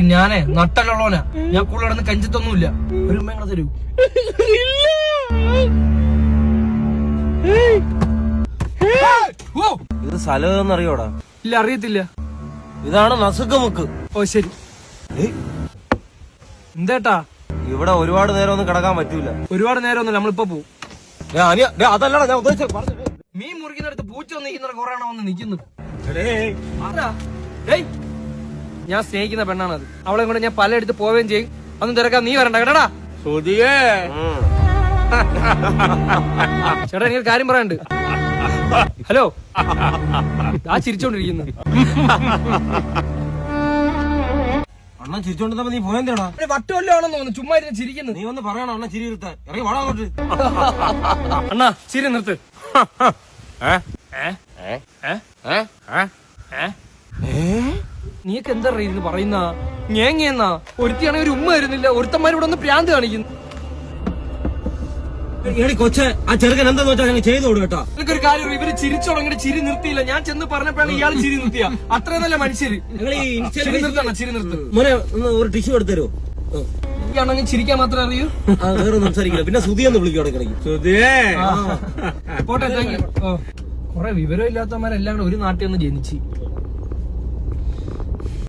ഞാനേ നട്ടലുള്ളവനാ. ഞാൻ കൂടുതൽ കിടന്ന് കഞ്ചത്തൊന്നുമില്ല. ഒരു ഉമ്മ കൂടെ തരൂ. ഇത് സ്ഥലം അറിയോടാ? ഇല്ല, അറിയത്തില്ല. ഇതാണ് നസുക്കമുക്ക്. ഓ ശരി. എന്തേട്ടാ? ഇവിടെ ഒരുപാട് നേരം ഒന്നും കിടക്കാൻ പറ്റൂല. ഒരുപാട് നേരം ഒന്നുമില്ല, നമ്മളിപ്പോ പോവും. അതല്ലടാ ഞാൻ ഉദ്ദേശിച്ച. മീൻ മുറിക്കുന്നിടത്ത് പൂച്ച വന്ന് നിൽക്കുന്ന കുറെ എണ്ണം വന്ന് നിൽക്കുന്നു. ഞാൻ സ്നേഹിക്കുന്ന പെണ്ണാണത്. അവളെ കൊണ്ട് ഞാൻ പലയിടത്ത് പോവുകയും ചെയ്യും. അതൊന്നും തിരക്കാൻ നീ വരണ്ട കേട്ടാ. ചേട്ടാ, എനിക്ക് കാര്യം പറയാനുണ്ട്. ഹലോ, ആ ചിരിച്ചോണ്ടിരിക്കുന്നു. അണ്ണൻ ചിരിച്ചോണ്ടിരുന്നപ്പോ നീ പോയെന്താടാ? വട്ടമല്ലോ ആണെന്ന് തോന്നുന്നു. ചുമ്മാ ഇരുന്ന് ചിരിക്കുന്നു. നീ ഒന്ന് പറയണം അണ്ണൻ ചിരി നിർത്താൻ. ഇറങ്ങി വാടാ അങ്ങോട്ട്. അണ്ണാ ചിരി നിർത്ത്. നീക്ക് എന്താ ഇരുന്ന് പറയുന്ന ഞേങ്ങയെന്നാ? ഒരുത്തിയാണെങ്കിൽ ഒരു ഉമ്മ വരുന്നില്ല. ഒരുത്തന്മാരിവിടെ ഒന്ന് പ്രാന്ത് കാണിക്കുന്നു. കൊച്ചെ, ആ ചെറുക്കൻ എന്താന്ന് വെച്ചാൽ ഞങ്ങൾ ചെയ്തു കൊടു കേട്ടോ. എനിക്കൊരു കാര്യം, ഇവര് ചിരിച്ചു തുടങ്ങിയിട്ട് ചിരി നിർത്തിയില്ല. ഞാൻ ചെന്ന് പറഞ്ഞപ്പോഴാണ് ഇയാൾ ചിരി നിർത്തിയ. അത്രയും നല്ല മനുഷ്യര്. ചിരി നിർത്തണം, ചിരി നിർത്ത്. മോനെ ഒന്ന് ഒരു ടിഷ്യൂ എടുത്തരോ? ആണെങ്കിൽ ചിരിക്കാൻ മാത്രമേ അറിയൂ. വേറെ സംസാരിക്കില്ല. പിന്നെ സുധിയെന്ന് വിളിക്കും ഇടയ്ക്കിടയ്ക്ക്. സുധിയേ പോട്ടെ, താങ്ക് യു. കുറെ വിവരം ഇല്ലാത്തവന്മാരെല്ലാം കൂടെ ഒരു നാട്ടിൽ ഒന്ന് ജനിച്ച്